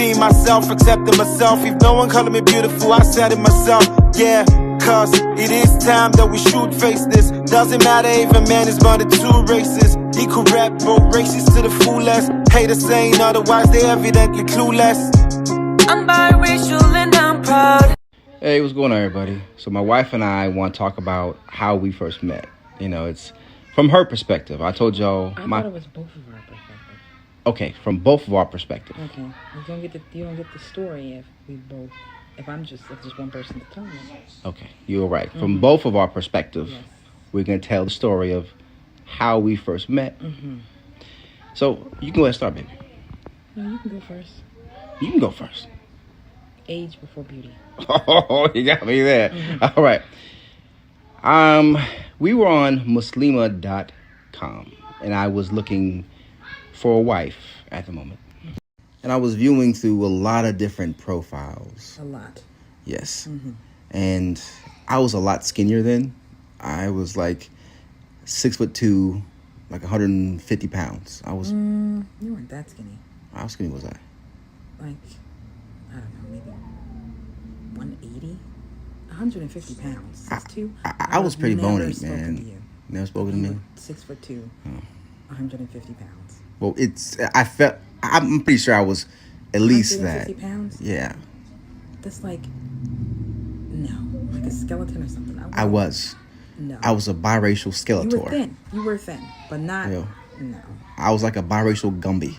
being myself, accepting myself. If no one calling me beautiful, I said it myself. Yeah, cause it is time that we should face this. Doesn't matter if a man is born to two races. Equal rap, both races to the fullest. Haters saying otherwise, they evidently clueless. I'm biracial and I'm proud. Hey, what's going on, everybody? So my wife and I want to talk about how we first met. You know, it's from her perspective. I told y'all. I thought it was both of our perspectives. Okay, from both of our perspective. Okay, you don't get the story if just one person to tell me. Okay, you're right. From both of our perspectives, yes. We're gonna tell the story of how we first met. Mm-hmm. So you can go ahead and start, baby. No, you can go first. You can go first. Age before beauty. Oh, you got me there. Mm-hmm. All right. We were on Muslima.com, and I was looking for a wife at the moment. And I was viewing through a lot of different profiles. A lot. Yes. Mm-hmm. And I was a lot skinnier then. I was like 6'2", like 150 pounds. I was. You weren't that skinny. How skinny was I? Like, I don't know, maybe 180, 150 pounds. 6'2". I was pretty bony, man. To you. Never spoken to me. 6'2", 150 pounds. Well, I'm pretty sure I was at least that. 150 pounds? Yeah. That's like a skeleton or something. I was. No. I was a biracial Skeletor. You were thin, but not. Yeah. No. I was like a biracial Gumby.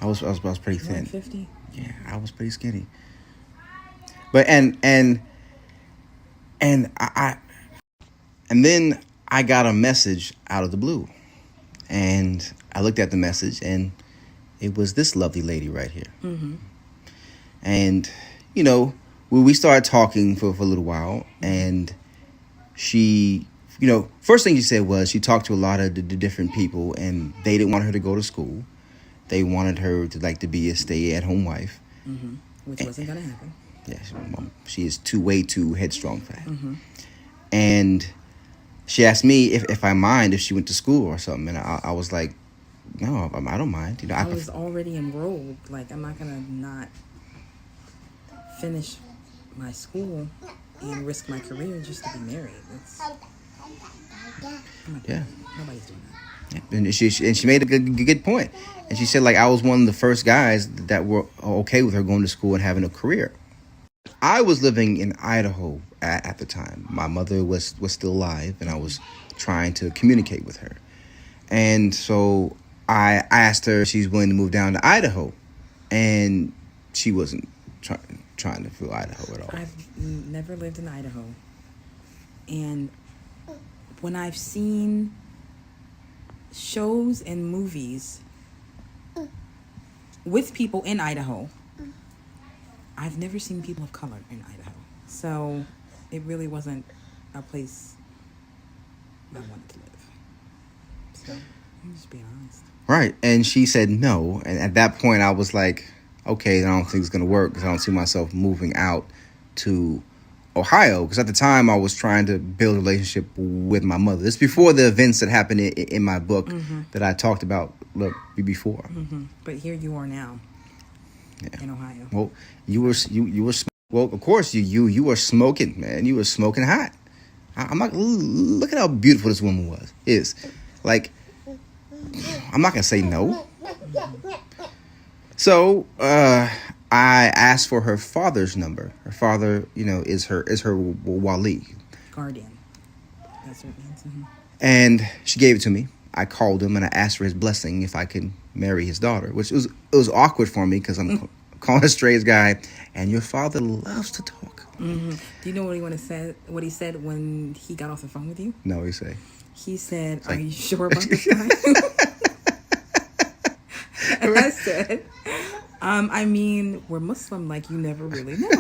I was pretty thin. 150? Yeah, I was pretty skinny. But and then I got a message out of the blue, and I looked at the message, and it was this lovely lady right here. Mm-hmm. And we started talking for a little while, and she, first thing she said was she talked to a lot of the different people, and they didn't want her to go to school. They wanted her to be a stay-at-home wife. Mm-hmm. Which wasn't going to happen. Yeah, she is way too headstrong for that. Mm-hmm. And she asked me if I mind if she went to school or something, and I was like, no, I don't mind. I was already enrolled. Like, I'm not going to not finish my school and risk my career just to be married. Yeah. Nobody's doing that. Yeah. And she made a good point. And she said, I was one of the first guys that were okay with her going to school and having a career. I was living in Idaho at the time. My mother was still alive, and I was trying to communicate with her. And so I asked her if she's willing to move down to Idaho, and she wasn't trying to feel Idaho at all. I've never lived in Idaho, and when I've seen shows and movies with people in Idaho, I've never seen people of color in Idaho. So it really wasn't a place I wanted to live. So I'm just being honest. Right. And she said no. And at that point, I was like, okay, I don't think it's going to work because I don't see myself moving out to Ohio. Because at the time, I was trying to build a relationship with my mother. This is before the events that happened in my book that I talked about before. Mm-hmm. But here you are now. Yeah. In Ohio. Well, you were well, of course you were smoking, man. You were smoking hot. I'm not. Look at how beautiful this woman is. Like, I'm not gonna say no. So I asked for her father's number. Her father, is her wali, guardian. That's what it means. Mm-hmm. And she gave it to me. I called him and I asked for his blessing if I could marry his daughter, which it was awkward for me because I'm calling a straight guy, and your father loves to talk. Mm-hmm. Do you know what he said when he got off the phone with you? No, he said, "Are you sure about this guy?" And I said, we're Muslim, you never really know.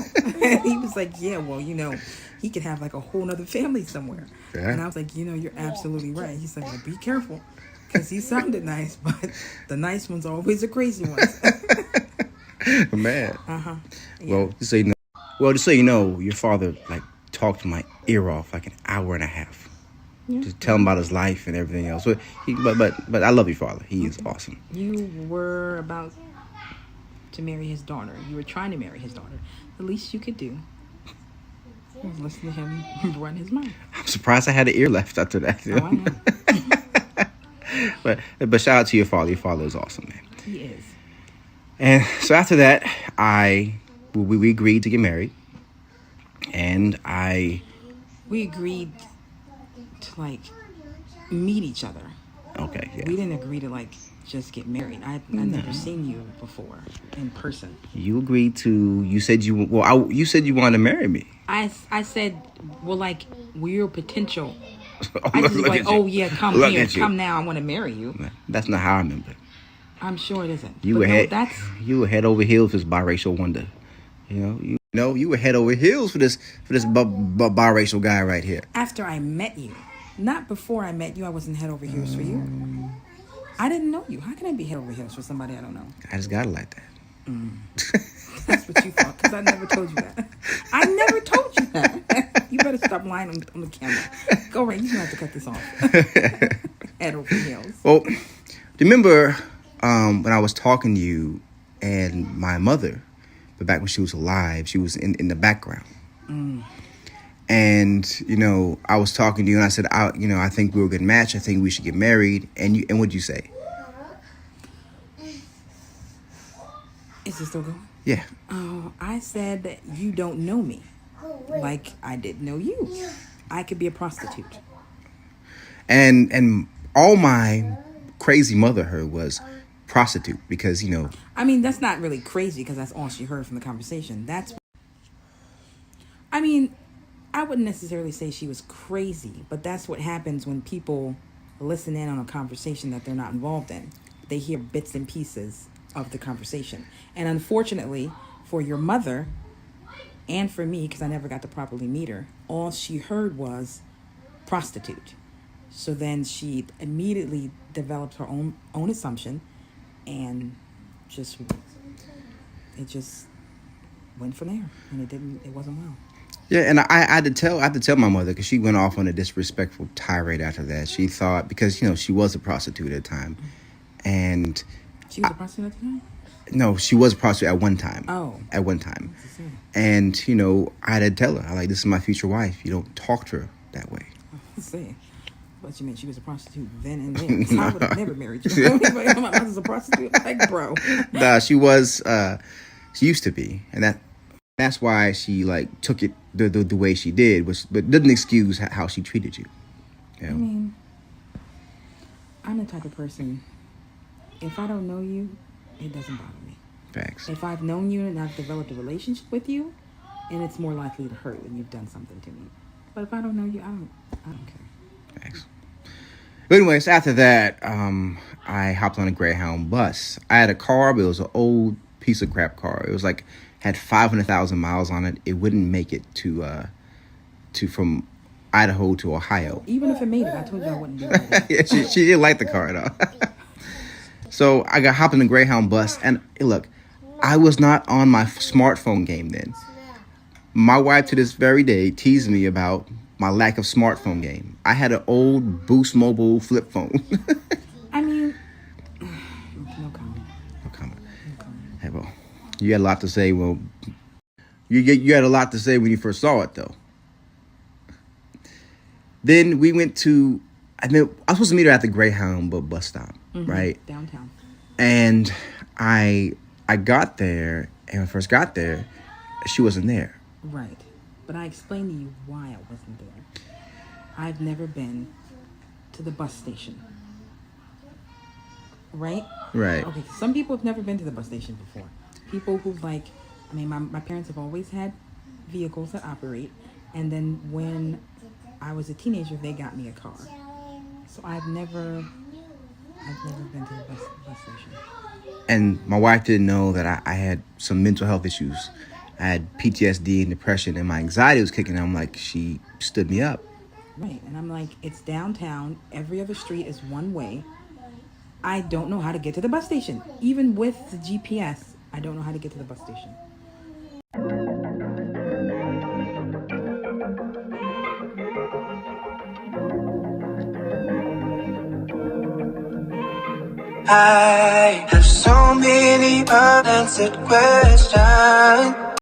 And he was like, yeah, well, he could have a whole nother family somewhere. Yeah. And I was like, you're absolutely right. He's like, well, be careful, because he sounded nice, but the nice ones are always the crazy ones. Man. Uh-huh. Yeah. Well, just so you know, your father talked my ear off an hour and a half. Yeah. Just tell him about his life and everything else. But I love your father. He is awesome. You were about to marry his daughter. You were trying to marry his daughter. The least you could do was listen to him run his mouth. I'm surprised I had an ear left after that. Oh, I know. But shout out to your father. Your father is awesome, man. He is. And so after that, we agreed to get married. And we agreed to like meet each other. Okay, yeah. We didn't agree to like just get married. I'd never seen you before in person. You agreed to. You said you said you wanted to marry me. I said, well, like we're potential. Oh, I just was like, oh yeah, come Look here, at you. come now. I want to marry you. That's not how I remember it. I'm sure it isn't. You were head over heels for this biracial wonder. You were head over heels for this biracial guy right here. After I met you, not before I met you, I wasn't head over heels for you. I didn't know you. How can I be head over heels for somebody I don't know? I just got it like that. That's what you thought, because I never told you that. I never told you that. You better stop lying on the camera. Go right. You don't have to cut this off. Head over heels. Well, do you remember when I was talking to you and my mother, but back when she was alive, she was in the background. And, I was talking to you and I said, I think we're a good match. I think we should get married. And what'd you say? Is this still going? Yeah. Oh, I said that you don't know me. Like I didn't know you. I could be a prostitute. And all my crazy mother heard was prostitute because, I mean, that's not really crazy because that's all she heard from the conversation. I wouldn't necessarily say she was crazy, but that's what happens when people listen in on a conversation that they're not involved in. They hear bits and pieces of the conversation. And unfortunately, for your mother and for me, because I never got to properly meet her, all she heard was prostitute. So then she immediately developed her own assumption and it just went from there. And it wasn't well. Yeah, and I had to tell my mother because she went off on a disrespectful tirade after that. She thought because she was a prostitute at the time, and she was a prostitute at the time. No, she was a prostitute at one time. Oh, at one time, and I had to tell her, this is my future wife. You don't talk to her that way. Let's see. But you meant she was a prostitute then and there. So I would have never married you. My mother's a prostitute, like bro. Nah, she was. She used to be, and that's why she took it the way she did, but doesn't excuse how she treated you. I mean, I'm the type of person. If I don't know you, it doesn't bother me. Facts. If I've known you and I've developed a relationship with you, and it's more likely to hurt when you've done something to me. But if I don't know you, I don't care. Thanks. But anyways, after that, I hopped on a Greyhound bus. I had a car, but it was an old piece of crap car. It was had 500,000 miles on it. It wouldn't make it to from Idaho to Ohio. Even if it made it, I told you I wouldn't do it. Yeah, she didn't like the car at all. So I got hopped in the Greyhound bus, and look, I was not on my smartphone game then. My wife to this very day teased me about my lack of smartphone game. I had an old Boost Mobile flip phone. I mean, no comment. No comment. Hey, well, you had a lot to say. Well, you had a lot to say when you first saw it, though. Then we went to. I was supposed to meet her at the Greyhound bus stop, right? Downtown. And I got there, and when I first got there, she wasn't there. Right. But I explained to you why I wasn't there. I've never been to the bus station. Right? Right. Okay, some people have never been to the bus station before. People who my parents have always had vehicles that operate. And then when I was a teenager, they got me a car. So I've never been to the bus station. And my wife didn't know that I had some mental health issues. I had PTSD and depression, and my anxiety was kicking in. I'm like, she stood me up. Right, and I'm like, it's downtown. Every other street is one way. I don't know how to get to the bus station. Even with the GPS, I don't know how to get to the bus station. I have so many unanswered questions.